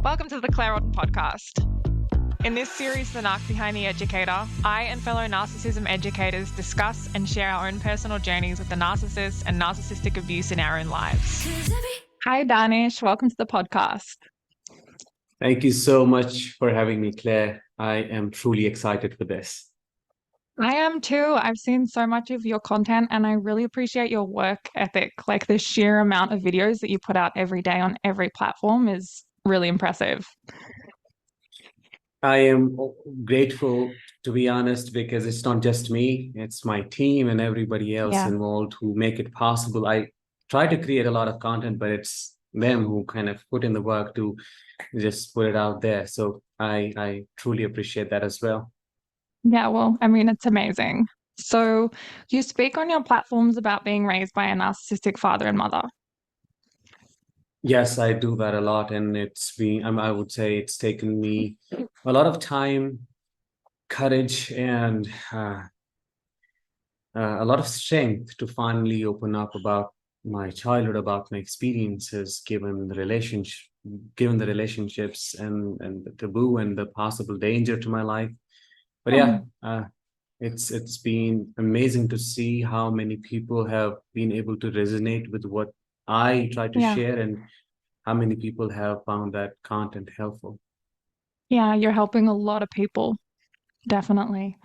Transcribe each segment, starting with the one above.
Welcome to the Claire Orton podcast. In this series, The Narc Behind the Educator, I and fellow narcissism educators discuss and share our own personal journeys with the narcissist and narcissistic abuse in our own lives. Hi, Danish. Welcome to the podcast. Thank you so much for having me, Claire. I am truly excited for this. I am too. I've seen so much of your content and I really appreciate your work ethic. Like the sheer amount of videos that you put out every day on every platform is really impressive. I am grateful, to be honest, because it's not just me, it's my team and everybody else involved who make it possible. I try to create a lot of content, but it's them who kind of put in the work to just put it out there. So I truly appreciate that as well. Yeah, well, I mean, it's amazing. So you speak on your platforms about being raised by a narcissistic father and mother. Yes, I do that a lot. And it's been, I would say it's taken me a lot of time, courage, and a lot of strength to finally open up about my childhood, about my experiences, given the relationships and the taboo and the possible danger to my life. But it's been amazing to see how many people have been able to resonate with what I try to share, and how many people have found that content helpful. Yeah, you're helping a lot of people, definitely.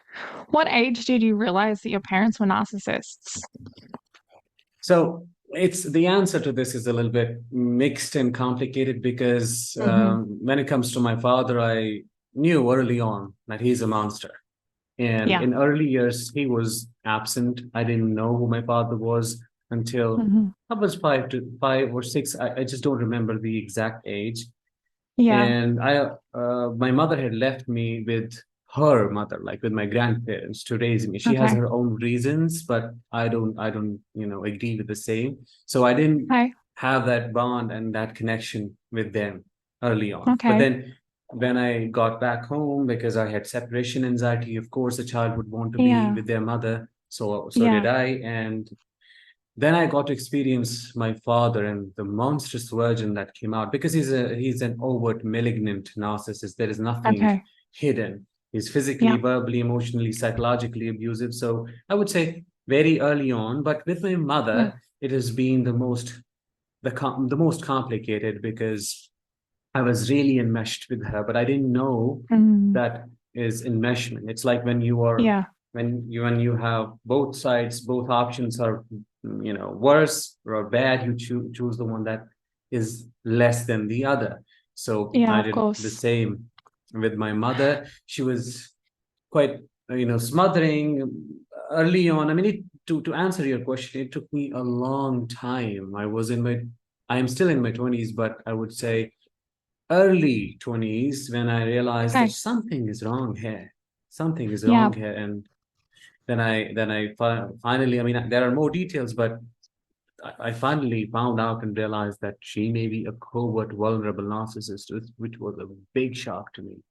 What age did you realize that your parents were narcissists? So the answer to this is a little bit mixed and complicated because when it comes to my father, I knew early on that he's a monster. And in early years, he was absent. I didn't know who my father was until I was 5 or 6. I just don't remember the exact age. And my mother had left me with her mother, like with my grandparents, to raise me. She has her own reasons, but I don't, agree with the same. So I didn't have that bond and that connection with them early on. But then when I got back home, because I had separation anxiety, of course, a child would want to be with their mother. So did I. And then I got to experience my father and the monstrous version that came out, because he's an overt malignant narcissist. There is nothing hidden. He's physically, verbally, emotionally, psychologically abusive. So I would say very early on, but with my mother, it has been the most complicated, because I was really enmeshed with her, but I didn't know that is enmeshment. It's like when you are when you have both sides, both options are worse or bad, you choose the one that is less than the other. So I did the same with my mother. She was quite smothering early on. I mean, to answer your question, it took me a long time. I am still in my 20s, but I would say early 20s when I realized that something is wrong here. Something is wrong here. And then I finally, I mean, there are more details, but I finally found out and realized that she may be a covert, vulnerable narcissist, which was a big shock to me.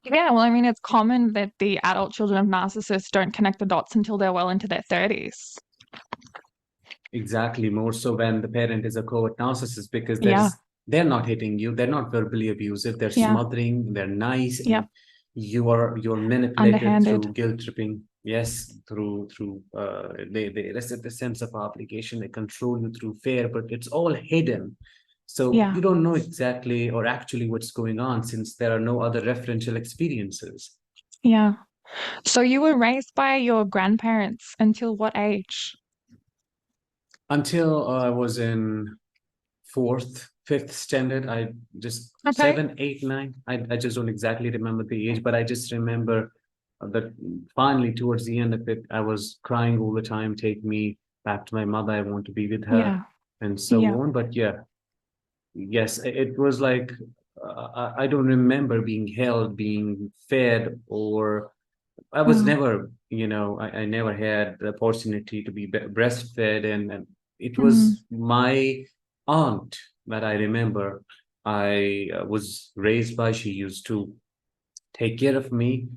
Yeah, well, I mean, it's common that the adult children of narcissists don't connect the dots until they're well into their 30s. Exactly, more so when the parent is a covert narcissist, because they're not hitting you, they're not verbally abusive, they're smothering, they're nice, and you're manipulated through guilt tripping. Yes, through they elicit the sense of obligation, they control you through fear, but it's all hidden. So you don't know exactly or actually what's going on, since there are no other referential experiences. Yeah. So you were raised by your grandparents until what age? Until I was in 4th, 5th standard. I just 7, 8, 9. I just don't exactly remember the age, but I just remember that finally towards the end of it, I was crying all the time. Take me back to my mother. I want to be with her, and so on. But yes, it was like I don't remember being held, being fed, or I was never, I never had the opportunity to be breastfed, and it was my aunt that I remember I was raised by. She used to take care of me,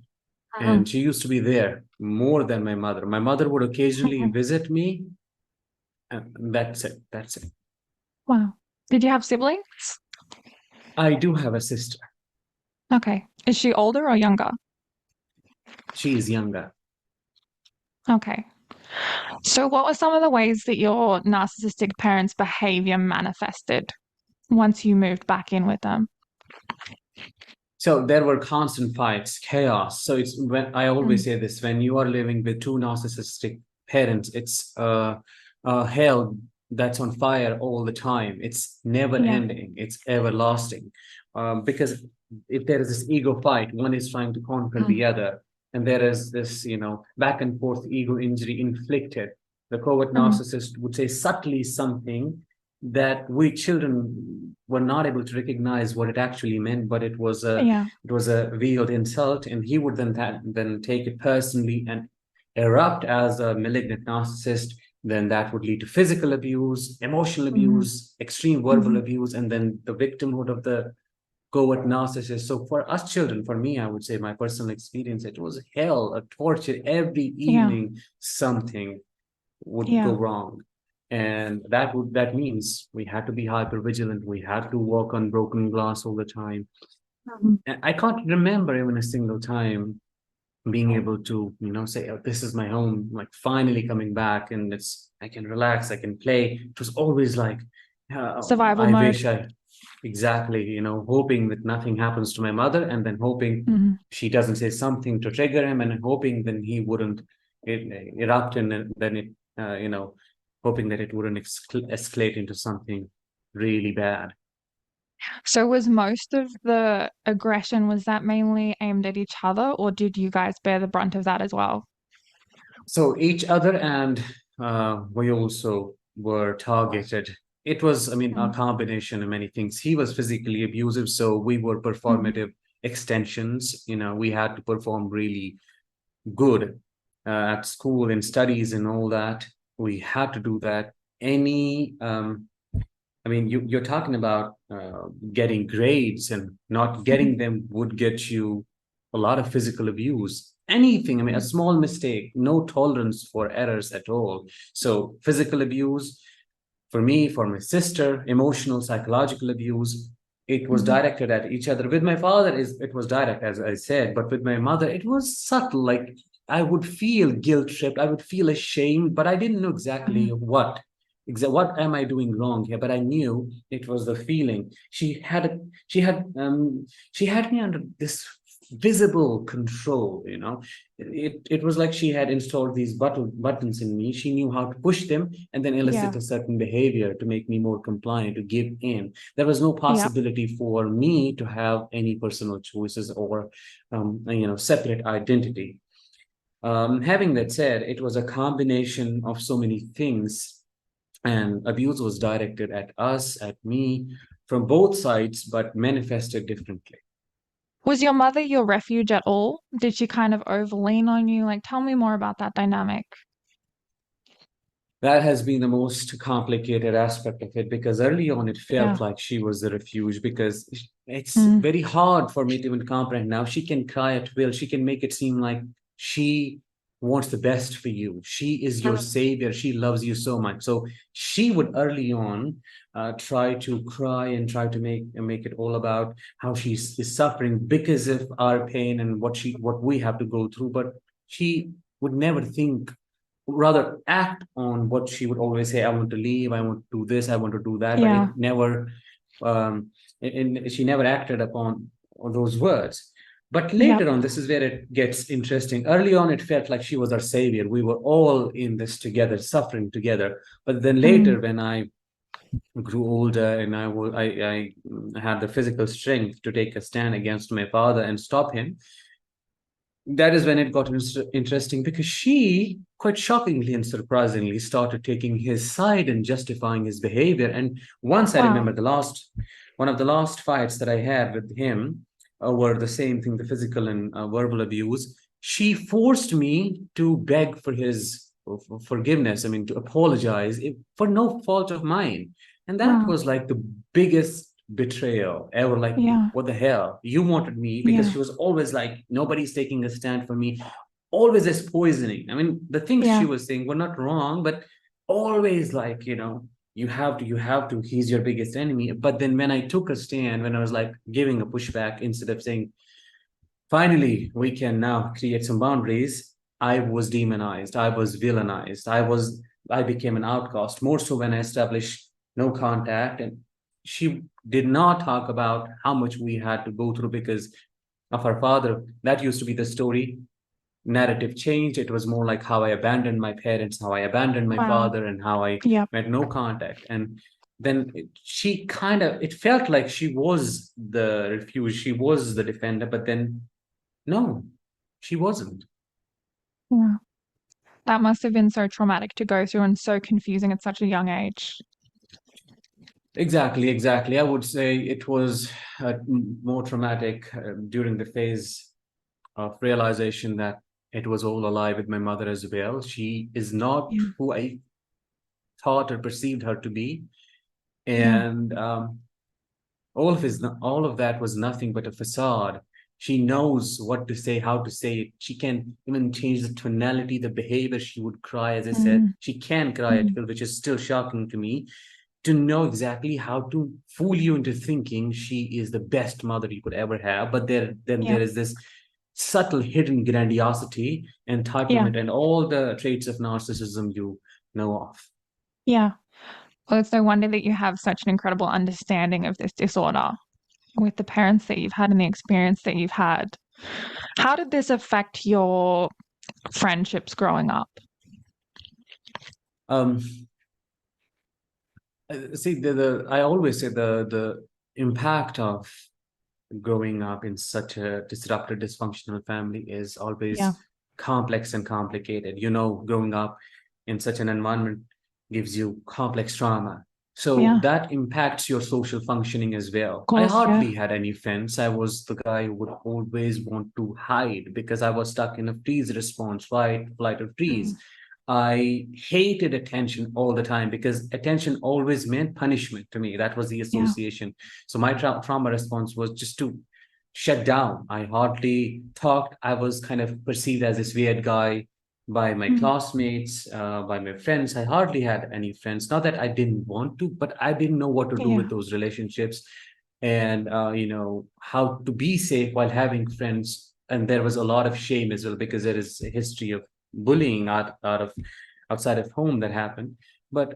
and she used to be there more than my mother. My mother would occasionally visit me, and that's it. Wow. Did you have siblings? I do have a sister. Okay. Is she older or younger? She is younger. Okay. So, what were some of the ways that your narcissistic parents' behavior manifested once you moved back in with them? So there were constant fights, chaos. So it's when I always Mm. say this, when you are living with two narcissistic parents, it's hell that's on fire all the time. It's never Yeah. ending. It's everlasting. Because if there is this ego fight, one is trying to conquer Mm. the other, and there is this, back and forth ego injury inflicted. The covert Mm. narcissist would say subtly something that we children were not able to recognize what it actually meant, but Yeah. it was a veiled insult, and he would then take it personally and erupt as a malignant narcissist. Then that would lead to physical abuse, emotional Mm. abuse, extreme verbal Mm. abuse, and then the victimhood of the covert narcissist. So for us children, for me, I would say my personal experience, it was hell, a torture. Every Yeah. evening, something would go Yeah. wrong, and that means we had to be hyper vigilant. We had to work on broken glass all the time. Mhm. And I can't remember even a single time being able to say, oh, this is my home, like finally coming back, and it's I can relax, I can play. It was always like, Survival I mode. wish I exactly, hoping that nothing happens to my mother, and then hoping Mhm. she doesn't say something to trigger him, and hoping then he wouldn't erupt, and then it hoping that it wouldn't escalate into something really bad. So was most of the aggression, was that mainly aimed at each other, or did you guys bear the brunt of that as well? So each other, and we also were targeted. It was, I mean, a Mm. combination of many things. He was physically abusive, so we were Mhm. performative extensions. We had to perform really good at school and studies and all that. We had to do that. Any I mean, you're talking about getting grades, and not getting Mhm. them would get you a lot of physical abuse. Anything, I mean, a Mhm. small mistake, no tolerance for errors at all. So, physical abuse for me, for my sister, emotional, psychological abuse. It was Mhm. directed at each other. With my father, it was direct, as I said, but with my mother, it was subtle. Like I would feel guilt tripped, I would feel ashamed, but I didn't know exactly Mhm. what am I doing wrong here. But I knew it was the feeling. She had me under this visible control. It was like she had installed these buttons in me. She knew how to push them and then elicit Yeah. a certain behavior to make me more compliant, to give in. There was no Yep. possibility for me to have any personal choices or separate identity. Having that said, it was a combination of so many things, and abuse was directed at us, at me, from both sides, but manifested differently. Was your mother your refuge at all? Did she kind of overlean on you? Like, tell me more about that dynamic. That has been the most complicated aspect of it, because early on it felt Yeah. like she was the refuge, because it's Mm. very hard for me to even comprehend. Now she can cry at will, she can make it seem like she wants the best for you, she is your Mm. savior, she loves you so much. So she would early on try to cry and try to make it all about how she is suffering because of our pain and what we have to go through. But she would never think, rather act on what she would always say: I want to leave, I want to do this, I want to do that. But it Yeah. never she never acted upon those words. But Yep. later on, this is where it gets interesting. Early on, it felt like she was our savior, we were all in this together, suffering together. But then Mm. later, when I grew older, and I had the physical strength to take a stand against my father and stop him, that is when it got interesting, because she, quite shockingly and surprisingly, started taking his side and justifying his behavior. And once I Wow. remember one of the last fights that I had with him over the same thing, the physical and verbal abuse. She forced me to beg for his forgiveness. I mean, to apologize for no fault of mine. And that Wow. was like the biggest betrayal ever. Like, Yeah. what the hell? You wanted me, because Yeah. she was always like, nobody's taking a stand for me. Always as poisoning. I mean, the things she Yeah. was saying were not wrong, but always like, you have to, he's your biggest enemy. But then when I took a stand, when I was like giving a pushback, instead of saying, finally, we can now create some boundaries, I was demonized, I was villainized, I became an outcast, more so when I established no contact. And she did not talk about how much we had to go through because of our father. That used to be the story. Narrative changed. It was more like how I abandoned my parents, how I abandoned my Wow. father, and how I Yep. had no contact. And then she kind of, it felt like she was the refuge, she was the defender, but then no, she wasn't. Yeah. That must have been so traumatic to go through and so confusing at such a young age. Exactly, exactly. I would say it was more traumatic during the phase of realization that it was all a lie with my mother as well. She is not Yeah. who I thought or perceived her to be. Yeah. And all of that was nothing but a facade. She knows what to say, how to say it. She can even change the tonality, the behavior. She would cry, as I said. Mm. She can cry at Mm. will, which is still shocking to me, to know exactly how to fool you into thinking she is the best mother you could ever have. But then Yeah. there is this subtle hidden grandiosity, Yeah. entitlement, and all the traits of narcissism you know of. Yeah. Well, it's no wonder that you have such an incredible understanding of this disorder with the parents that you've had and the experience that you've had. How did this affect your friendships growing up? Um, See, the I always say the impact of growing up in such a disrupted, dysfunctional family is Yeah. always complex and complicated. You know, growing up in such an environment gives you complex trauma. So Yeah. that impacts your social functioning as Of well. I course. Yeah. hardly had any friends. I was the guy who would always want to hide because I was stuck in a freeze response, fight, flight, or Mm. freeze. I hated attention all the time because attention always meant punishment to me. That was the Yeah. association. So my trauma response was just to shut down. I hardly talked. I was kind of perceived as this weird guy by my Mm. classmates, by my friends. I hardly had any friends. Not that I didn't want to, but I didn't know what to do with Yeah. those relationships, and how to be safe while having friends. And there was a lot of shame as well because there is a history of bullying out of outside of home that happened. But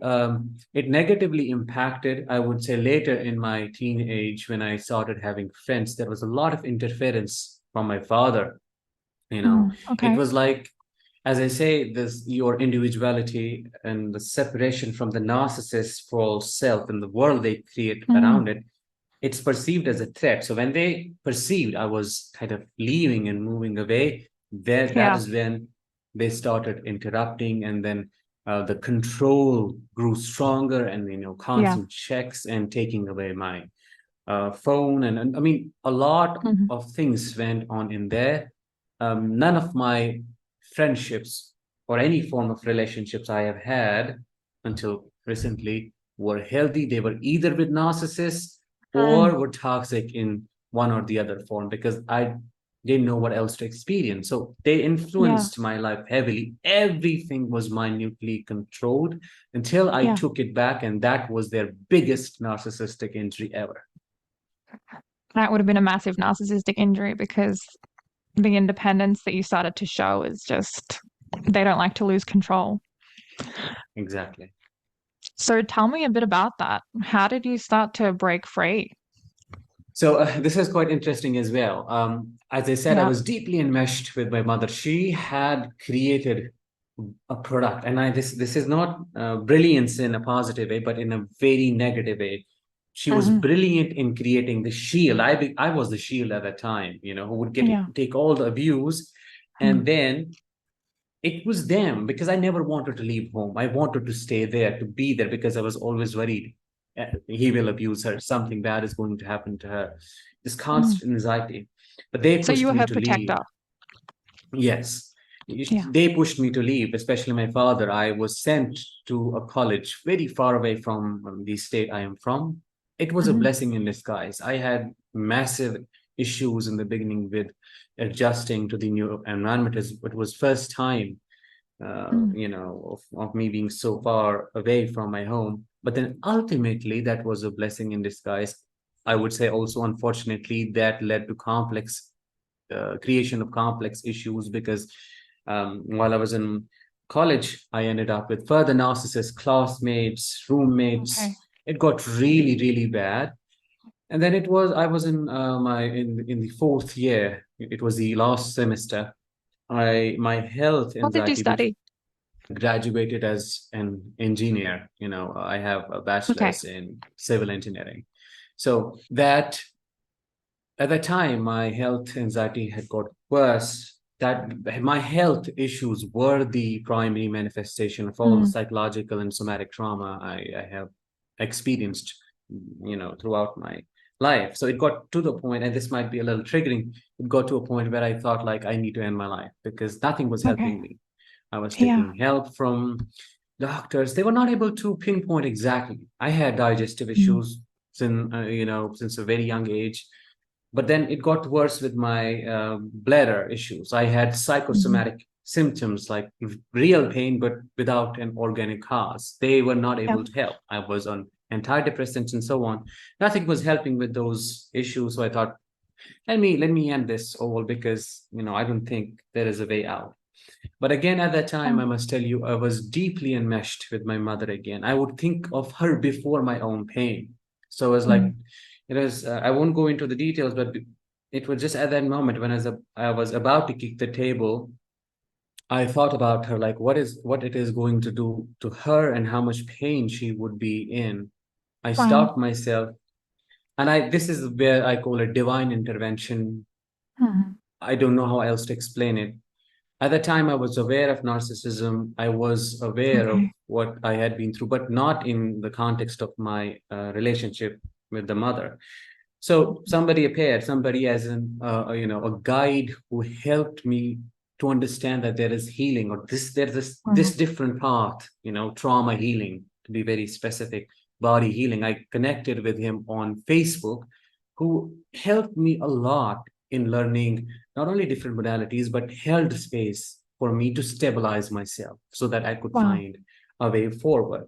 it negatively impacted, I would say, later in my teenage when I started having friends. There was a lot of interference from my father. Mm. It Okay. was like, as I say, this your individuality and the separation from the narcissist false self and the world they create Mm. around it, it's perceived as a threat. So when they perceived I was kind of leaving and moving away, that Yeah. is when they started interrupting, and then the control grew stronger, and Yeah. constant checks and taking away my phone, and I mean a lot Mhm. of things went on in there. None of my friendships or any form of relationships I have had until recently were healthy. They were either with narcissists Mm. or were toxic in one or the other form because I didn't know what else to experience. So they Yeah. influenced my life heavily. Everything was minutely controlled until I Yeah. took it back, and that was their biggest narcissistic injury ever. That would have been a massive narcissistic injury because the independence that you started to show is just, they don't like to lose control. Exactly. So tell me a bit about that. How did you start to break free? So this is quite interesting as well. As I said, I Yeah. was deeply enmeshed with my mother. She had created a product, and this is not brilliance in a positive way, but in a very negative way. She was Hmm. brilliant in creating the shield. I was the shield at that time, who would Yeah. take all the abuse, Mm. and then it was them because I never wanted to leave home. I wanted to stay there, to be there because I was always worried he will abuse her. Something bad is going to happen to her. This Mm. constant anxiety. But they So you pushed were me her to leave. protector. Yes. Yeah. They pushed me to leave, especially my father. I was sent to a college very far away from the state I am from. It was a Hmm. blessing in disguise. I had massive issues in the beginning with adjusting to the new environment. It was first time Mm. of me being so far away from my home. But then ultimately, that was a blessing in disguise. I would say also, unfortunately, that led to creation of complex issues because while I was in college, I ended up with further narcissists, classmates, Okay. roommates. It got really, really bad. And then I was in the fourth year. It was the last semester. My health What did you anxiety, which study? graduated as an engineer. I have a Okay. bachelor's in civil engineering. So that at the time, my health anxiety had got worse. That my health issues were the primary manifestation of all the Mm, psychological and somatic trauma I have experienced, throughout my life. So it got to the point, and this might be a little triggering. It got to a point where I thought like I need to end my life because nothing was okay. helping me. I was Yeah. taking help from doctors. They were not able to pinpoint exactly. I had digestive Mm, issues since a very young age, but then it got worse with my bladder issues. I had mhm. psychosomatic symptoms like real pain, but without an organic cause. They were not Yeah. able to help. I was on antidepressants and so on. Nothing was helping with those issues. So I thought, let me end this all because I don't think there is a way out. But again, at that time, I Um, must tell you, I was deeply enmeshed with my mother again. I would think of her before my own pain. So it was like, mm, I won't go into the details, but it was just at that moment when I was about to kick the table, I thought about her, like what it is going to do to her and how much pain she would be in. I wow. stopped myself, and this is where I call it divine intervention. Mhm. I don't know how else to explain it. At the time, I was aware of narcissism. I was aware of Okay. what I had been through, but not in the context of my relationship with the mother. So somebody appeared, somebody as a guide who helped me to understand that there is healing, or there's this Wow. different path, trauma healing, to be very specific, body healing. I connected with him on Facebook, who helped me a lot in learning not only different modalities, but held space for me to stabilize myself so that I could Wow. find a way forward.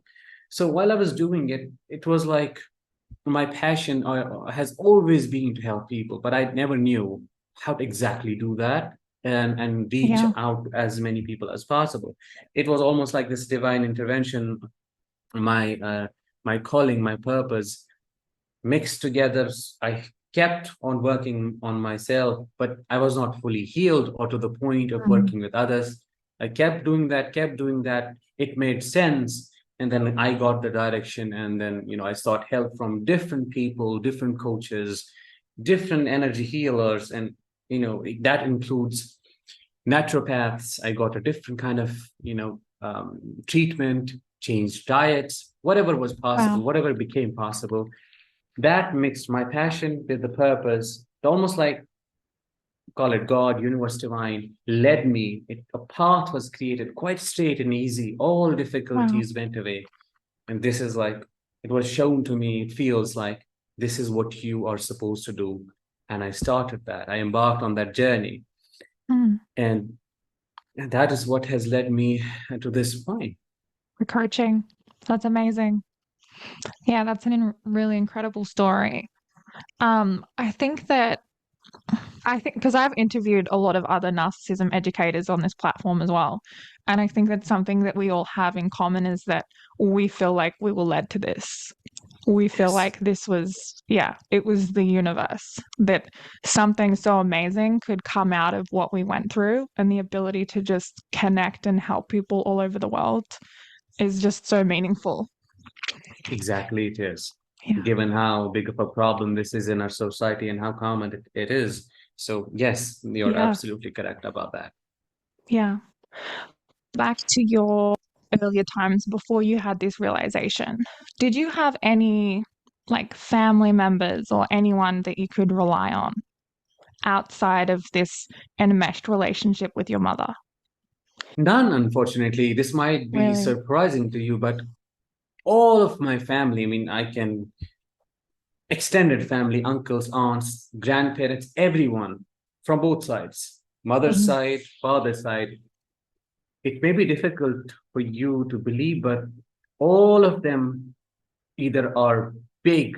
So while I was doing it, it was like my passion has always been to help people, but I never knew how to exactly do that and reach Yeah. out to as many people as possible. It was almost like this divine intervention, my my calling, my purpose mixed together. I kept on working on myself, but I was not fully healed or to the point of Mm, working with others. I kept doing that, kept doing that. It made sense. And then I got the direction. And then, I sought help from different people, different coaches, different energy healers. And, that includes naturopaths. I got a different kind of, treatment, changed diets, whatever was possible, wow. whatever became possible. That mixed my passion with the purpose, almost like call it God, universe divine, led me. A path was created quite straight and easy. All Wow. difficulties went away. And this is like, it was shown to me, it feels like this is what you are supposed to do. And I started that. I embarked on that journey. Mm. And that is what has led me to this point. For coaching. That's amazing. Yeah, that's really incredible story. I think that I think because I've interviewed a lot of other narcissism educators on this platform as well. And I think that something that we all have in common is that we feel like we were led to this. We feel Yes, like this was, yeah, it was the universe, that something so amazing could come out of what we went through, and the ability to just connect and help people all over the world is just so meaningful. exactly it is. Yeah. Given how big of a problem this is in our society and how common it is. So, yes, you're Yeah. absolutely correct about that. Yeah. Back to your earlier times before you had this realization, did you have any like family members or anyone that you could rely on outside of this enmeshed relationship with your mother? None, unfortunately. This might be Really? surprising to you, but all of my family, I mean, I can extended family, uncles, aunts, grandparents, everyone from both sides, mother's Mhm. side, father's side. It may be difficult for you to believe, but all of them either are big,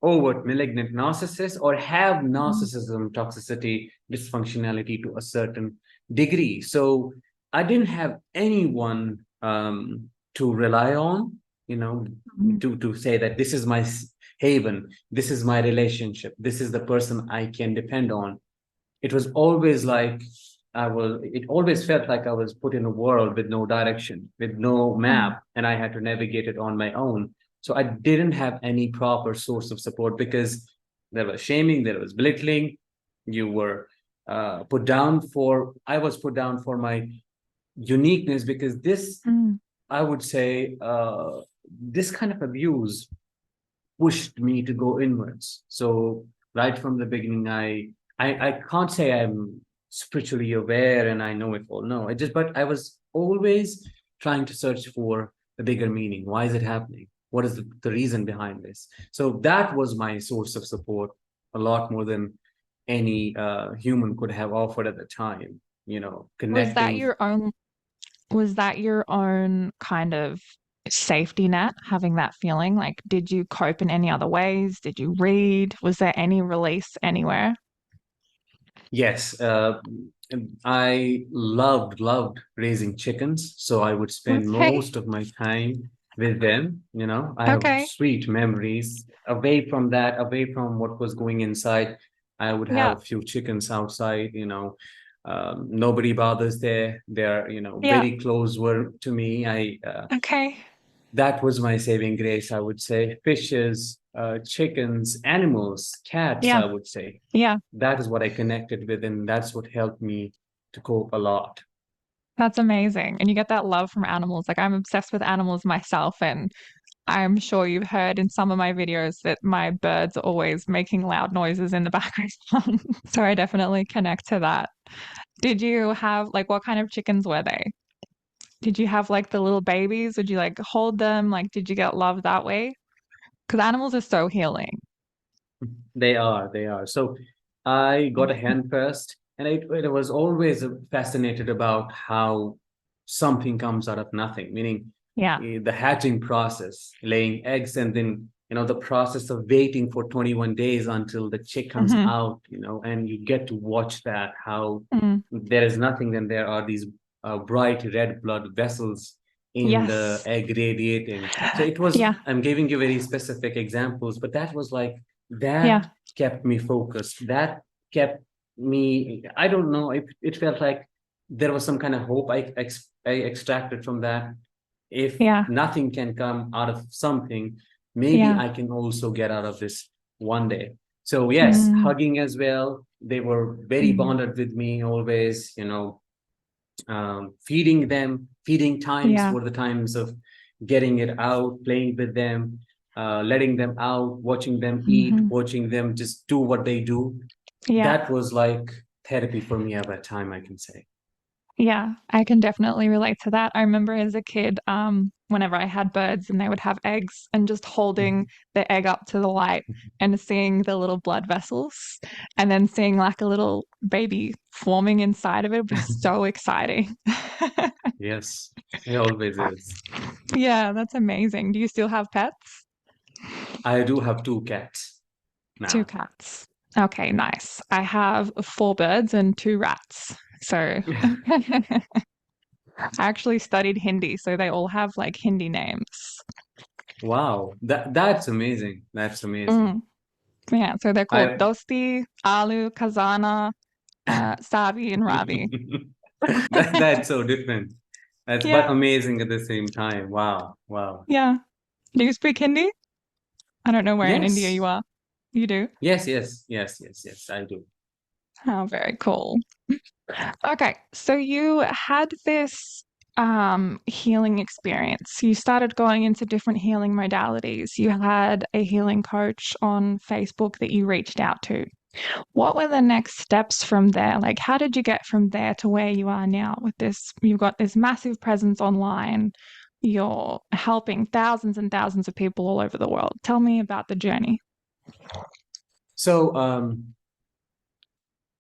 overt, malignant narcissists or have narcissism, toxicity, dysfunctionality to a certain degree. So I didn't have anyone to rely on, to say that this is my haven, this is my relationship, this is the person I can depend on. It was always like it always felt like I was put in a world with no direction, with no map, and I had to navigate it on my own. So I didn't have any proper source of support because there was shaming, there was belittling. You were I was put down for my uniqueness because I would say, this kind of abuse pushed me to go inwards. So right from the beginning, I can't say I'm spiritually aware and I know it all. No, but I was always trying to search for the bigger meaning. Why is it happening? What is the reason behind this? So that was my source of support, a lot more than any human could have offered at the time. Was that Connecting. your own was that your own kind of safety net, having that feeling? Like, did you cope in any other ways? Did you read? Was there any release anywhere? Yes, I loved raising chickens, so I would spend Okay. most of my time with them. I have Okay. sweet memories. Away from that, away from what was going inside, I would have Yeah. a few chickens outside. Nobody bothers there. They're Yeah. very close were to me. Okay. That was my saving grace, I would say. Fishes, chickens, animals, cats, Yeah. I would say. Yeah. That is what I connected with, and that's what helped me to cope a lot. That's amazing. And you get that love from animals. Like, I'm obsessed with animals myself, and I'm sure you've heard in some of my videos that my birds are always making loud noises in the background. So I definitely connect to that. Did you have, like, what kind of chickens were they? Did you have like the little babies? Would you like hold them? Like, did you get love that way? Because animals are so healing. They are. So I got a hen first, and I was always fascinated about how something comes out of nothing, meaning Yeah. the hatching process, laying eggs, and then the process of waiting for 21 days until the chick comes Hmm. out, and you get to watch that, how Hmm. there is nothing, then there are these bright red blood vessels in the Yes. egg radiating. So it was, Yeah. I'm giving you very specific examples, but that was like, that Yeah. kept me focused. That kept me, I don't know, it felt like there was some kind of hope I extracted from that. If Yeah. nothing can come out of something, maybe Yeah. I can also get out of this one day. So yes, Mm. hugging as well. They were very Mm. bonded with me always, feeding them. Feeding times Yeah. were the times of getting it out, playing with them, letting them out, watching them eat, Hmm. watching them just do what they do. Yeah. That was like therapy for me at that time, I can say. Yeah. I can definitely relate to that. I remember as a kid, whenever I had birds and they would have eggs, and just holding the egg up to the light and seeing the little blood vessels, and then seeing like a little baby forming inside of it would be so exciting. Yes, it always is. Yeah, that's amazing. Do you still have pets? I do have two cats Two now. cats. Okay, nice. I have four birds and two rats. So I actually studied Hindi, so they all have like Hindi names. Wow, that's amazing. That's amazing. Mm. Yeah, so they're called I Dosti, Alu, Kazana, Savi, and Ravi. that's so different. That's but Yeah, amazing at the same time. Wow, wow. yeah. Do you speak Hindi? I don't know where in India you Yes, are. You do? yes. I do. Oh, very cool. Okay, so you had this healing experience. You started going into different healing modalities. You had a healing coach on Facebook that you reached out to. What were the next steps from there? Like, how did you get from there to where you are now with this? You've got this massive presence online. You're helping thousands and thousands of people all over the world. Tell me about the journey. So,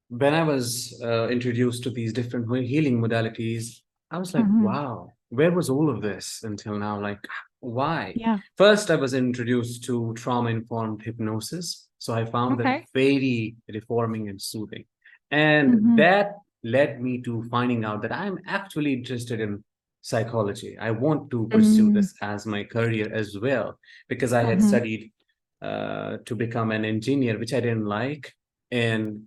when I was introduced to these different healing modalities, I was like, Hmm. wow, where was all of this until now? Like, Why? Yeah. First, I was introduced to trauma-informed hypnosis. So I found that Okay. very reforming and soothing. And Mm-hmm. that led me to finding out that I'm actually interested in psychology. I want to pursue Mm-hmm. this as my career as well, because I had Mm-hmm. studied to become an engineer, which I didn't like. And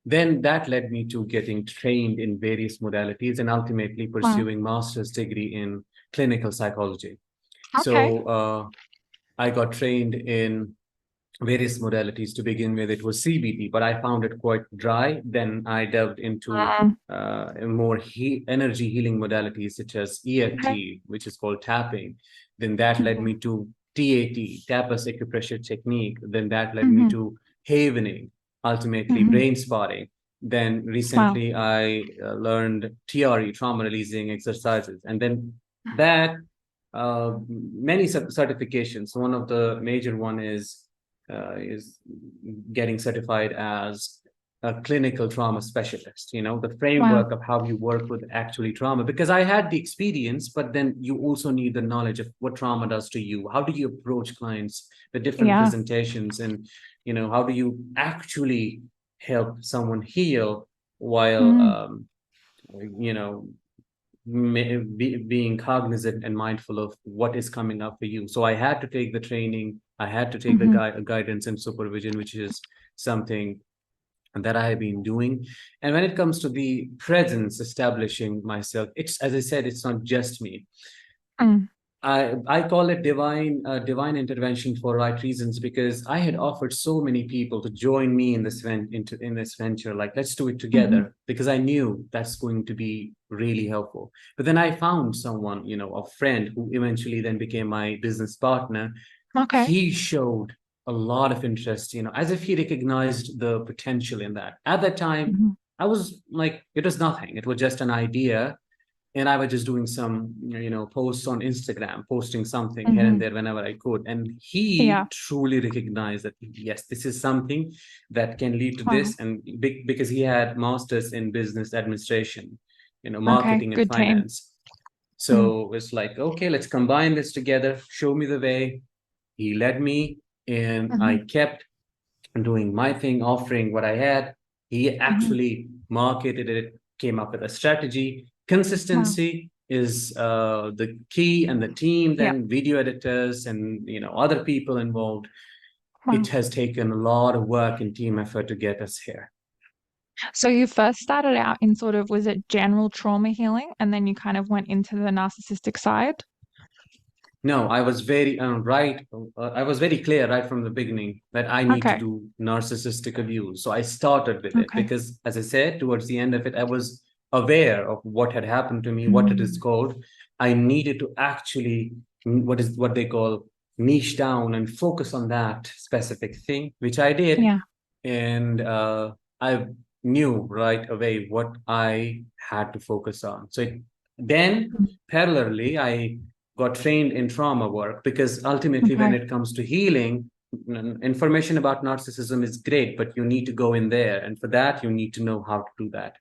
then that led me to getting trained in various modalities and ultimately Wow. pursuing master's degree in clinical psychology. Okay. So I got trained in various modalities. To begin with, it was CBT, but I found it quite dry. Then I delved into Mm, more energy healing modalities such as okay. EFT, which is called tapping. Then that led Mm-hmm. me to TAT, tapas acupressure technique. Then that led me Mm-hmm. to havening, ultimately Mm-hmm. brain spotting. Then Wow. recently I learned TRE, trauma releasing exercises. And then that many certifications. One of the major one is getting certified as a clinical trauma specialist. You know, the Wow. framework of how you work with actually trauma. Because I had the experience, but then you also need the knowledge of what trauma does to you. How do you approach clients with different Yeah. presentations, and how do you actually help someone heal while Mm, you know being cognizant and mindful of what is coming up for you. So I had to take the training, I had to take the mm-hmm. guidance and supervision, which is something that I have been doing. And when it comes to the presence, establishing myself, it's, as I said, it's not just me. Mm, I call it divine intervention for right reasons, because I had offered so many people to join me in in this venture, like let's do it mm-hmm. together, because I knew that's going to be really helpful. But then I found someone, a friend who eventually then became my business partner. Okay. He showed a lot of interest, as if he recognized the potential in that. At that time, Mm-hmm. I was like, it was nothing. It was just an idea, and I was just doing some, posts on Instagram, posting something here and Mm-hmm. there whenever I could. And he Yeah. truly recognized that, yes, this is something that can lead to Wow. this. And because he had masters in business administration, Okay. marketing and Good team. finance. Mm, So it's like, okay, let's combine this together. Show me the way. He led me, and mm-hmm. I kept doing my thing, offering what I had. He Mm-hmm. actually marketed it, came up with a strategy. Wow. Consistency is the key, and the team, Yeah. then video editors and other people involved. It Wow. has taken a lot of work and team effort to get us here. So you first started out in sort of, was it general trauma healing, and then you kind of went into the narcissistic side? No, I was very right. I was very clear right from the beginning that I need to Okay. do narcissistic abuse. So I started with it Okay. because, as I said, towards the end of it, I was aware of what had happened to me, what it is Mm, called. I needed to actually what they call niche down and focus on that specific thing, which I did, yeah. and I knew right away what I had to focus on. Then Mm, parallelly, I got trained in trauma work, because ultimately, when okay. it comes to healing, information about narcissism is great, but you need to go in there, and for that, you need to know how to do that.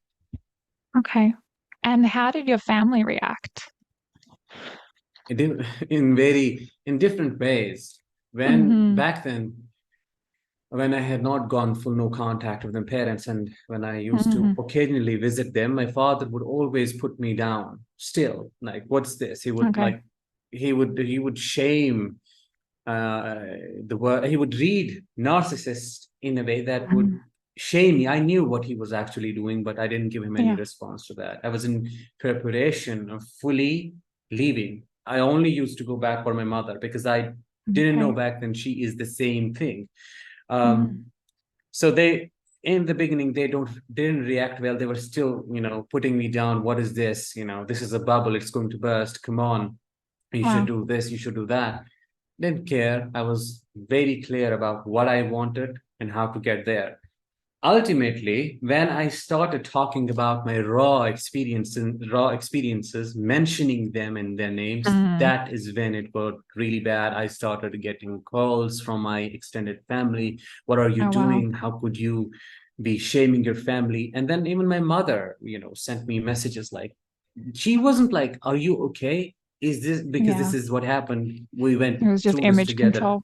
Okay. And how did your family react? In, in different ways. When Mm-hmm. back then, when I had not gone full no contact with my parents, and when I used to Mm-hmm. occasionally visit them, my father would always put me down. Still, like, what's this? He would Okay. like, he would shame uh, the word. He would read narcissist in a way that would Mm, shame me. I knew what he was actually doing, but I didn't give him any yeah. response to that. I was in preparation of fully leaving. I only used to go back for my mother, because I didn't know Okay. back then she is the same thing. Mm, Um, so they, in the beginning, didn't react well. They were still, putting me down. What is this? This is a bubble. It's going to burst. Come on, you should wow. do this. You should do that. Didn't care. I was very clear about what I wanted and how to get there. Ultimately, when I started talking about my raw experiences, mentioning them in their names, Mm, that is when it got really bad. I started getting calls from my extended family. What are you oh, wow. doing? How could you be shaming your family? And then even my mother, sent me messages like, she wasn't like, are you okay? is this because this is what happened? We went It was just through this image together. control.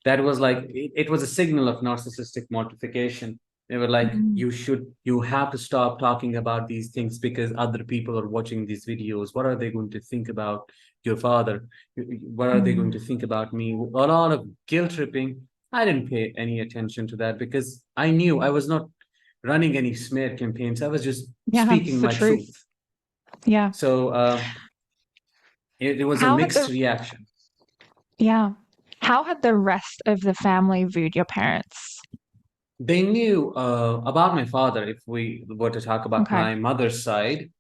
That was like it was a signal of narcissistic mortification. They were like, you have to stop talking about these things because other people are watching these videos. What are they going to think about your father? What are they going to think about me? A lot of guilt tripping. I didn't pay any attention to that because I knew I was not running any smear campaigns. I was just Yeah, it's speaking the my truth. truth. Yeah. So it was a How had mixed the reaction. Yeah. How had the rest of the family viewed your parents? They knew about my father. If we were to talk about Okay. my mother's side,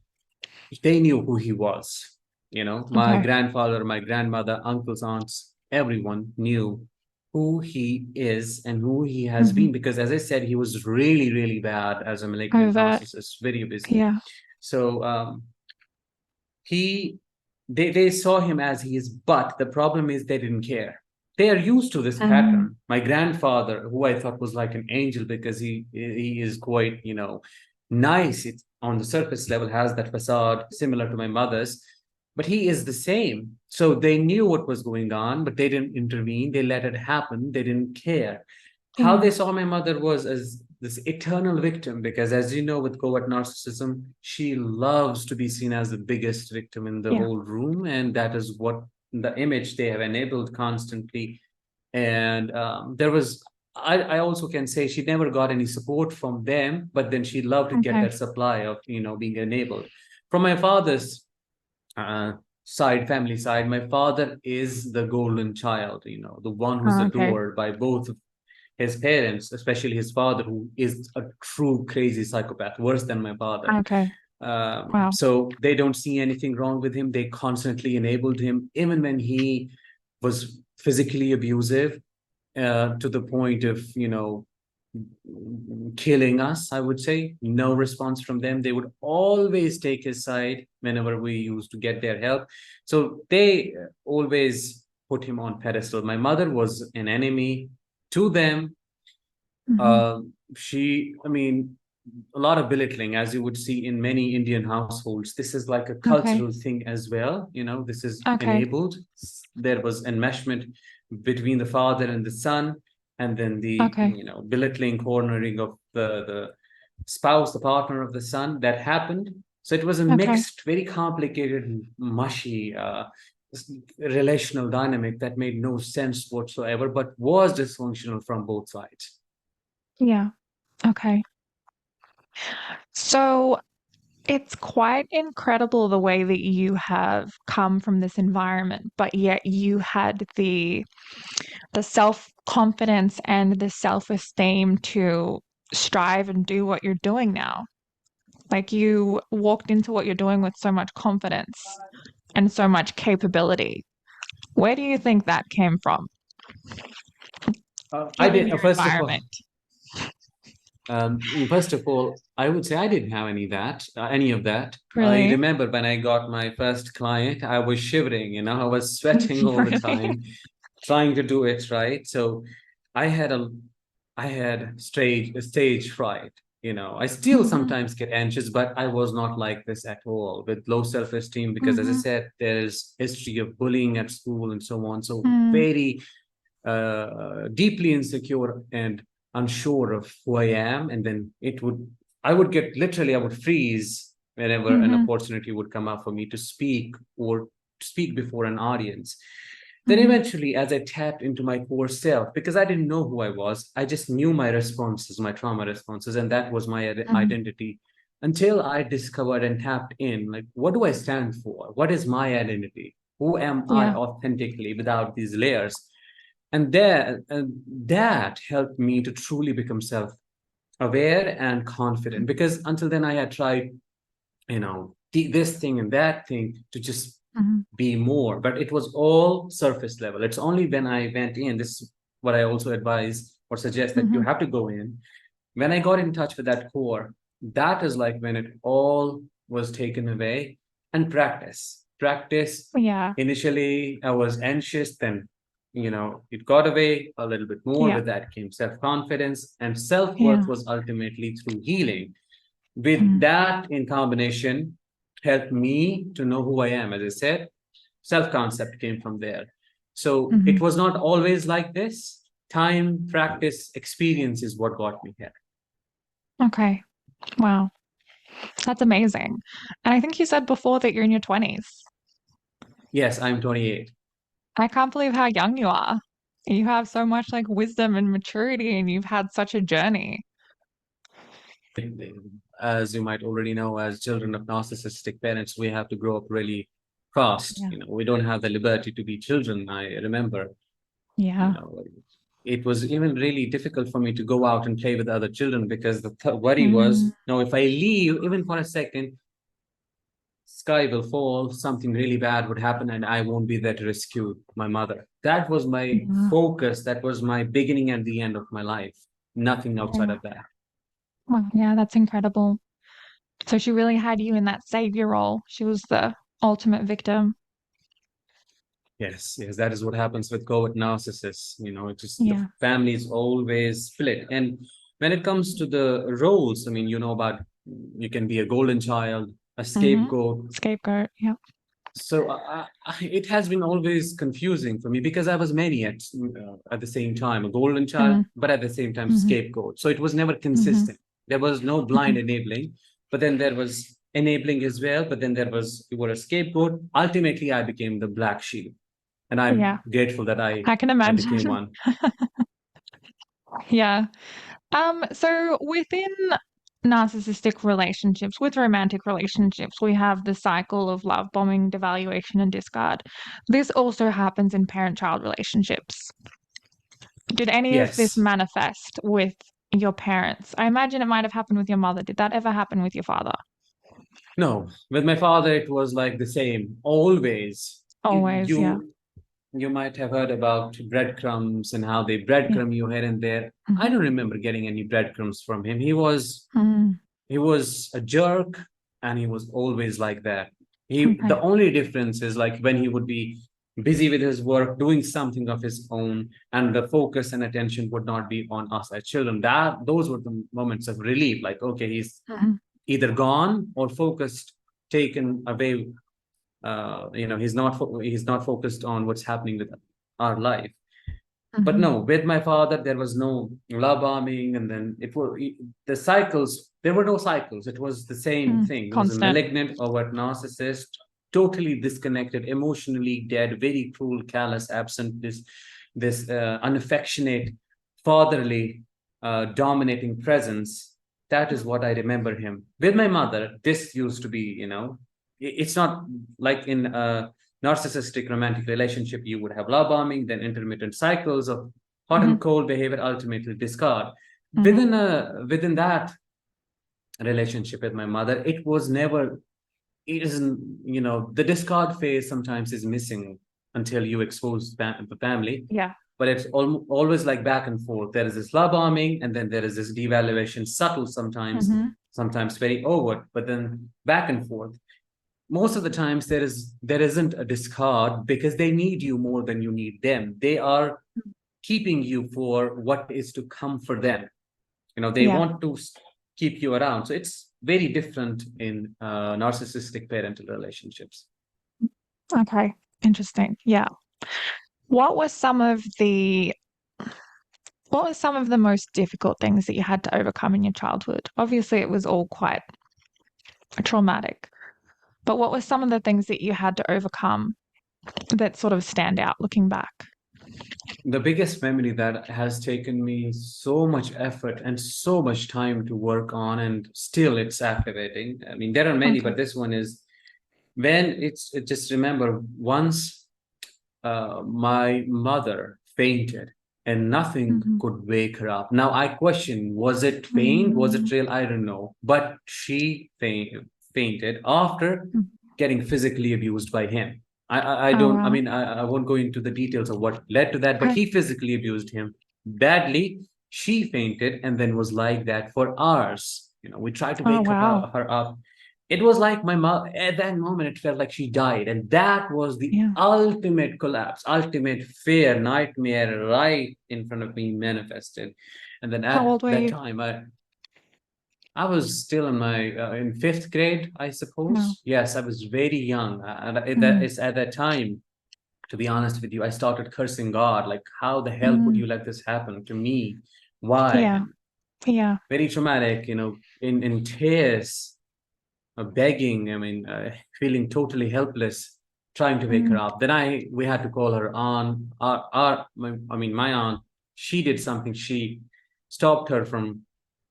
they knew who he was. You know, my Okay. grandfather, my grandmother, uncles, aunts, everyone knew who he is and who he has Mm-hmm. been. Because as I said, he was really, really bad as a malignant Overt. narcissist, very busy. Yeah. So he they saw him as he is, but the problem is they didn't care. They are used to this Mm, pattern. My grandfather, who I thought was like an angel because he is quite, you know, nice, it, on the surface level, has that facade similar to my mother's, but he is the same. So they knew what was going on, but they didn't intervene. They let it happen. They didn't care. How yeah. they saw my mother was as this eternal victim, because as you know, with covert narcissism, she loves to be seen as the biggest victim in the Yeah. whole room, and that is what the image they have enabled constantly. And there was, I also can say she never got any support from them, but then she loved to get Okay. that supply of, you know, being enabled. From my father's uh, side, family side, my father is the golden child, you know, the one who's Okay. adored by both of his parents, especially his father, who is a true crazy psychopath, worse than my father. Okay. Wow. So they don't see anything wrong with him. They constantly enabled him, even when he was physically abusive, to the point of, you know, killing us, I would say. No response from them. They would always take his side whenever we used to get their help. So they always put him on pedestal. My mother was an enemy to them. Mm-hmm. uh, I mean, a lot of belittling, as you would see in many Indian households. This is like a Okay. cultural thing as well. You know, this is Okay. enabled. There was enmeshment between the father and the son, and then the, Okay. you know, belittling, cornering of the spouse, the partner of the son, that happened. So it was a Okay. mixed, very complicated, mushy relational dynamic that made no sense whatsoever, but was dysfunctional from both sides. Yeah. Okay. So it's quite incredible the way that you have come from this environment, but yet you had the self-confidence and the self-esteem to strive and do what you're doing now. Like you walked into what you're doing with so much confidence and so much capability. Where do you think that came from, I given did, your first of all, environment? First of all, I would say I didn't have any of that. I Really? remember when I got my first client, I was shivering, you know, I was sweating all the Really? time, trying to do it right. So I had a, I had stage fright. You know, I still Mm-hmm. sometimes get anxious, but I was not like this at all, with low self-esteem, because as I Mm-hmm. said, there's history of bullying at school and so on. So Mm. very deeply insecure and unsure of who I am. And then I would get literally, I would freeze whenever an Mm-hmm. opportunity would come up for me to speak or speak before an audience. Then Mm-hmm. eventually, as I tapped into my core self, because I didn't know who I was, I just knew my responses, my trauma responses, and that was my Mm-hmm. identity. Until I discovered and tapped in, like, what do I stand for? What is my identity? Who am I Yeah. authentically without these layers? And that helped me to truly become self-aware and confident, because until then I had tried, you know, this thing and that thing to just Mm-hmm. be more, but it was all surface level. It's only when I went in, this is what I also advise or suggest, that you Mm-hmm. have to go in. When I got in touch with that core, that is like when it all was taken away. And practice. Yeah. Initially I was anxious, then, you know, it got away a little bit more. Yeah. With that came self-confidence, and self-worth Yeah. was ultimately through healing. With Mm. that in combination, helped me to know who I am, as I said. self-concept came from there. So it was not always like this. Time, practice, experience is what got me here. Okay. Wow. That's amazing. And I think you said before that you're in your 20s. Yes, I'm 28. I can't believe how young you are. You have so much like wisdom and maturity, and you've had such a journey. As you might already know, as children of narcissistic parents, we have to grow up really fast. Yeah. We don't have the liberty to be children. I remember, Yeah. it was even really difficult for me to go out and play with other children because the worry Mm, was, no, if I leave even for a second, sky will fall, something really bad would happen, and I won't be there to rescue my mother. That was my yeah. focus. That was my beginning and the end of my life. Nothing outside Yeah. of that. Wow. Yeah, that's incredible. So she really had you in that savior role. She was the ultimate victim. Yes, that is what happens with covert narcissists. It's just the Yeah. family is always split. And when it comes to the roles, about you can be a golden child, a Mm-hmm. scapegoat. Scapegoat. Yeah. So it has been always confusing for me because I was many at the same time, a golden child, Mm-hmm. but at the same time Mm-hmm. scapegoat. So it was never Mm-hmm. consistent. There was no blind enabling, but then there was enabling as well. But then you were a scapegoat. Ultimately, I became the black sheep, and I'm Yeah. grateful that I can I became imagine. one. Yeah. So within narcissistic relationships, with romantic relationships, we have the cycle of love bombing, devaluation, and discard. This also happens in parent-child relationships. Did any of this Yes. manifest with your parents? I imagine it might have happened with your mother. Did that ever happen with your father? No, with my father, it was like the same. Always. Always, yeah. You might have heard about breadcrumbs and how they Yeah. breadcrumb you here and there. I Mm-hmm. don't remember getting any breadcrumbs from him. Mm-hmm. He was a jerk, and he was always like that. The Okay. only difference is like when he would be busy with his work, doing something of his own, and the focus and attention would not be on us as children. Those were the moments of relief. Like, okay, he's Mm-hmm. either gone or focused, taken away. He's not focused on what's happening with our life. But Mm-hmm. no, with my father, there was no love bombing, and then the cycles. There were no cycles. It was the same thing. It was a Constant. malignant, overt narcissist, totally disconnected, emotionally dead, very cruel, callous, absent. This unaffectionate, fatherly, dominating presence. That is what I remember him. With my mother, this used to be, it's not like in a narcissistic romantic relationship. You would have love bombing, then intermittent cycles of hot Mm-hmm. and cold behavior, ultimately discard. Mm-hmm. Within that relationship with my mother, it was never, it isn't, the discard phase sometimes is missing until you expose the family. Yeah. But it's always like back and forth. There is this love bombing, and then there is this devaluation, subtle sometimes, Mm-hmm. sometimes very overt, but then back and forth. Most of the times there isn't a discard because they need you more than you need them. They are keeping you for what is to come for them. They Yeah. want to keep you around. So it's very different in narcissistic parental relationships. Okay. Interesting. Yeah. What were some of the what were some of the most difficult things that you had to overcome in your childhood? Obviously, it was all quite traumatic, but what were some of the things that you had to overcome that sort of stand out looking back? The biggest memory that has taken me so much effort and so much time to work on, and still it's activating. I mean, there are many, Okay. but this one is when just remember once my mother fainted and nothing Mm-hmm. could wake her up. Now I question, was it faint? Was it Mm-hmm. real? I don't know. But she fainted after getting physically abused by him. I Oh, don't, I wow. mean, I won't go into the details of what led to that, but Okay. he physically abused him badly. She fainted and then was like that for hours. We tried to Oh, wake wow. her up. It was like my mom, at that moment, it felt like she died. And that was the Yeah. ultimate collapse, ultimate fear, nightmare right in front of me manifested. And then How at old were that you? time, I was still in my in fifth grade, I No. suppose. Yes, I was very young, and that Mm. is at that time. To be honest with you, I started cursing God. Like, how the hell could Mm. you let this happen to me? Why? Yeah. And Yeah. very traumatic. In tears, begging. I mean, feeling totally helpless, trying to wake her Mm. up. Then we had to call her aunt. My aunt. She did something. Stopped her from.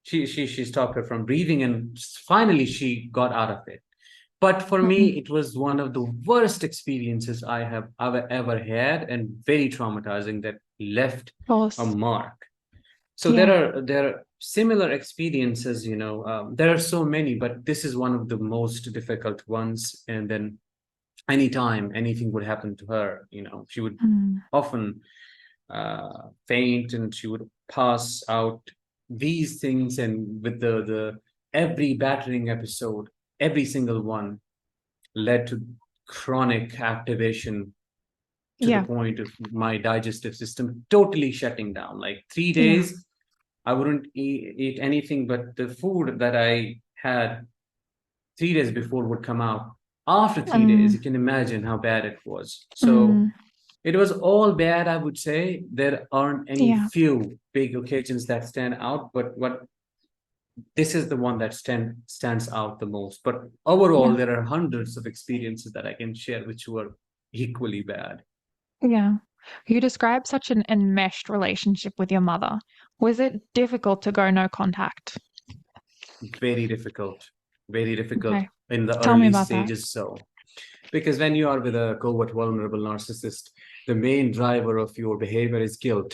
She stopped her from breathing, and finally she got out of it. But for Mm. me, it was one of the worst experiences I have ever had, and very traumatizing, that left Of a course. mark. So Yeah. there are similar experiences. There are so many, but this is one of the most difficult ones. And then anytime anything would happen to her, she would Mm. often faint, and she would pass out. These things, and with the every battering episode, every single one led to chronic activation, to the Yeah. point of my digestive system totally shutting down. Like three Yeah. days, I wouldn't eat anything, but the food that I had 3 days before would come out. After 3 days, Mm. you can imagine how bad it was. So Mm. it was all bad, I would say. There aren't any Yeah. few big occasions that stand out, but what this is the one that stands out the most. But overall, Yeah. there are hundreds of experiences that I can share which were equally bad. Yeah. You described such an enmeshed relationship with your mother. Was it difficult to go no contact? Very difficult, very difficult Okay. in the Tell me early about that. stages. So, because when you are with a covert vulnerable narcissist, the main driver of your behavior is guilt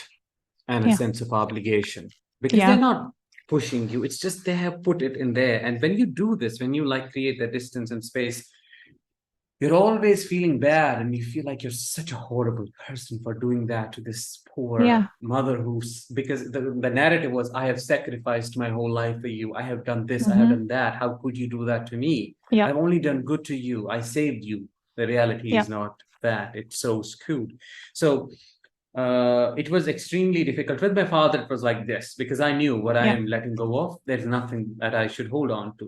and a Yeah. sense of obligation, because they're Yeah. not pushing you. It's just they have put it in there. And when you do this, when you like create that distance and space, you're always feeling bad, and you feel like you're such a horrible person for doing that to this Yeah. poor mother, who's, because the narrative was, I have sacrificed my whole life for you, I have done this, I have Mm-hmm. done that, how could you do that to me? Yep. I've only done good to you, I saved you. The reality is Yep. not that. It's so skewed. So it was extremely difficult. With my father, it was like this, because I knew what I Yep. am letting go of. There's nothing that I should hold on to.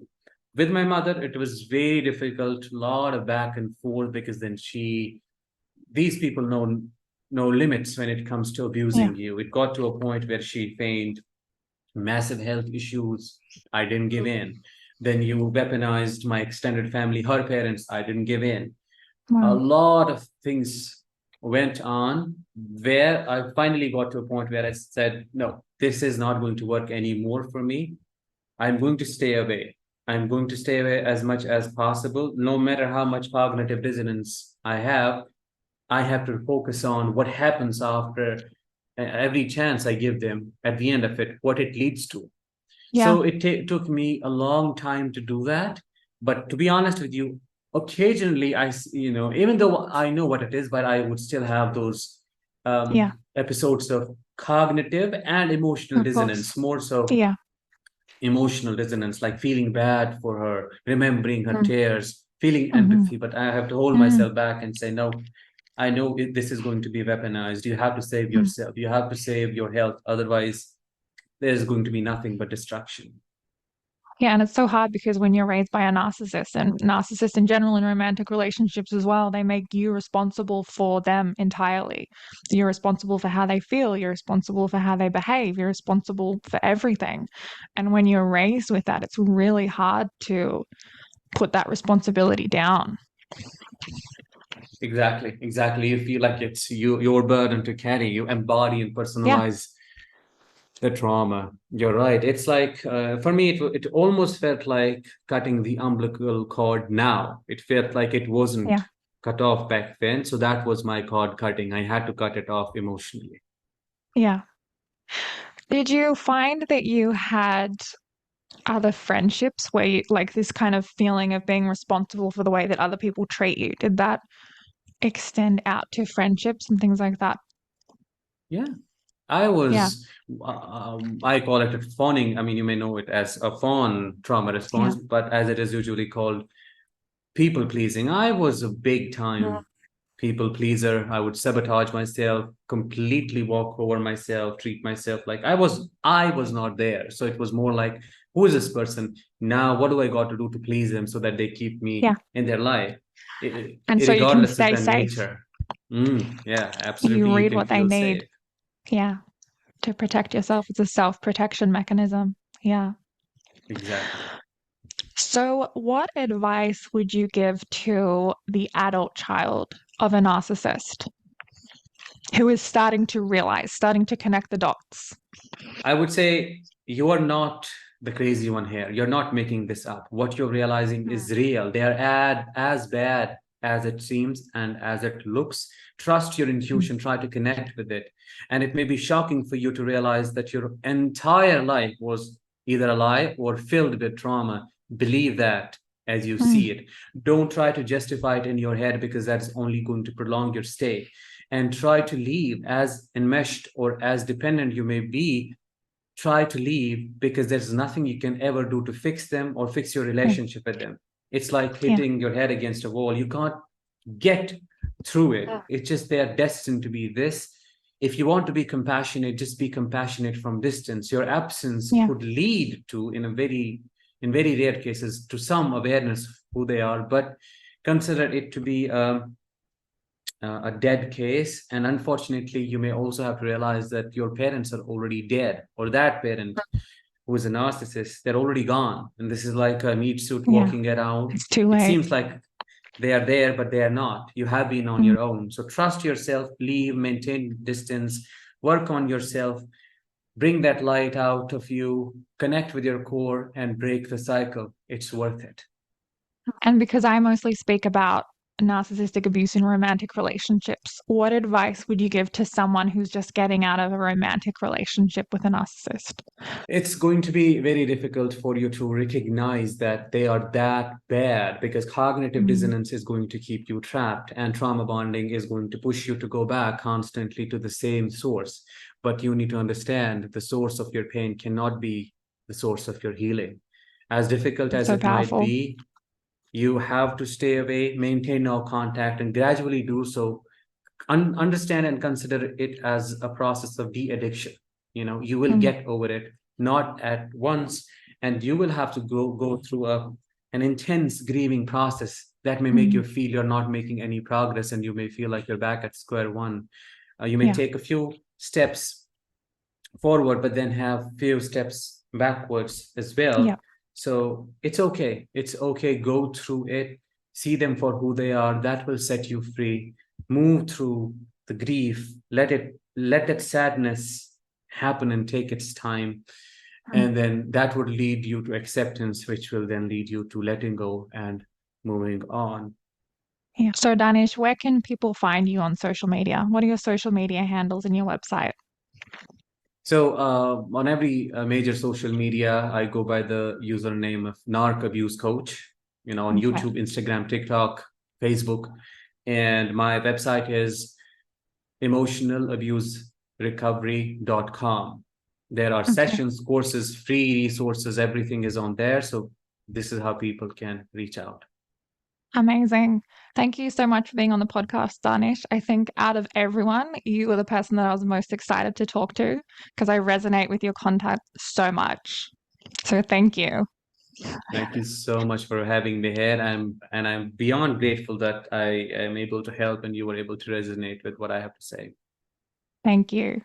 With my mother, it was very difficult, a lot of back and forth, because then these people know no limits when it comes to Yeah. abusing you. It got to a point where she feigned massive health issues. I didn't give in. Then you weaponized my extended family, her parents. I didn't give in. A Wow. lot of things went on, where I finally got to a point where I said, no, this is not going to work anymore for me. I'm going to stay away. I'm going to stay away as much as possible. No matter how much cognitive dissonance I have to focus on what happens after every chance I give them at the end of it, what it leads to. Yeah. So it took me a long time to do that. But to be honest with you, occasionally even though I know what it is, but I would still have those Yeah. episodes of cognitive and emotional Of course. dissonance, more so Yeah. emotional dissonance, like feeling bad for her, remembering her Mm. tears, feeling Mm-hmm. empathy. But I have to hold Mm. myself back and say, no, I know this is going to be weaponized. You have to save Mm. yourself. You have to save your health. Otherwise, there's going to be nothing but destruction. Yeah, and it's so hard because when you're raised by a narcissist, and narcissists in general in romantic relationships as well, they make you responsible for them entirely. You're responsible for how they feel, you're responsible for how they behave, you're responsible for everything. And when you're raised with that, it's really hard to put that responsibility down. Exactly, exactly. You feel like it's your burden to carry. You embody and Yeah, personalize the trauma. You're right. It's like for me, it almost felt like cutting the umbilical cord now. It felt like it wasn't yeah, cut off back then. So that was my cord cutting. I had to cut it off emotionally. yeah. Did you find that you had other friendships where you, like this kind of feeling of being responsible for the way that other people treat you, did that extend out to friendships and things like that? Yeah. I Yeah, was, I call it a fawning. I mean, you may know it as a fawn trauma yeah. response, but as it is usually called, people pleasing. I was a big Mm. time people pleaser. I would sabotage myself, completely walk over myself, treat myself like I was not there. So it was more like who is this person? Now, what do I got to do to please them so that they keep me in their life, And so you can regardless of stay their safe. nature? Yeah, You absolutely. You read can what they feel need. safe. Yeah. To protect yourself. It's a self-protection mechanism. Yeah. Exactly. So, what advice would you give to the adult child of a narcissist who is starting to realize, starting to connect the dots? I would say you are not the crazy one here. You're not making this up. What you're realizing is real. They are as bad as it seems and as it looks. Trust your intuition, try to connect with it. And it may be shocking for you to realize that your entire life was either a lie or filled with trauma. Believe that as you see it. Don't try to justify it in your head, because that's only going to prolong your stay. And try to leave, as enmeshed or as dependent you may be. Try to leave, because there's nothing you can ever do to fix them or fix your relationship with them. It's like hitting your head against a wall. You can't get through it. It's just they're destined to be this. If you want to be compassionate, just be compassionate from distance. Your absence could lead to, in very rare cases, to some awareness of who they are, but consider it to be a dead case. And unfortunately, you may also have to realize that your parents are already dead, or that parent who is a narcissist, they're already gone. And this is like a meat suit walking around. It's too It late. seems like they are there, but they are not. You have been on your own. So trust yourself, leave, maintain distance, work on yourself, bring that light out of you, connect with your core, and break the cycle. It's worth it. And because I mostly speak about narcissistic abuse in romantic relationships, what advice would you give to someone who's just getting out of a romantic relationship with a narcissist? It's going to be very difficult for you to recognize that they are that bad, because cognitive dissonance is going to keep you trapped, and trauma bonding is going to push you to go back constantly to the same source. But you need to understand the source of your pain cannot be the source of your healing. As difficult as So it might powerful. be, you have to stay away, maintain no contact, and gradually do so. Understand and consider it as a process of de-addiction. You will get over it, not at once, and you will have to go through an intense grieving process that may make you feel you're not making any progress, and you may feel like you're back at square one. You may take a few steps forward, but then have few steps backwards as well. So it's okay. It's okay. Go through it. See them for who they are. That will set you free. Move through the grief. Let that sadness happen and take its time. And then that would lead you to acceptance, which will then lead you to letting go and moving on. Yeah. So, Danish, where can people find you on social media? What are your social media handles and your website? So on every major social media, I go by the username of Narc Abuse Coach, on YouTube, Instagram, TikTok, Facebook. And my website is emotionalabuserecovery.com. There are sessions, courses, free resources, everything is on there. So this is how people can reach out. Amazing. Thank you so much for being on the podcast, Danish. I think out of everyone, you were the person that I was most excited to talk to, because I resonate with your content so much. So thank you. Thank you so much for having me here. I'm beyond grateful that I am able to help and you were able to resonate with what I have to say. Thank you.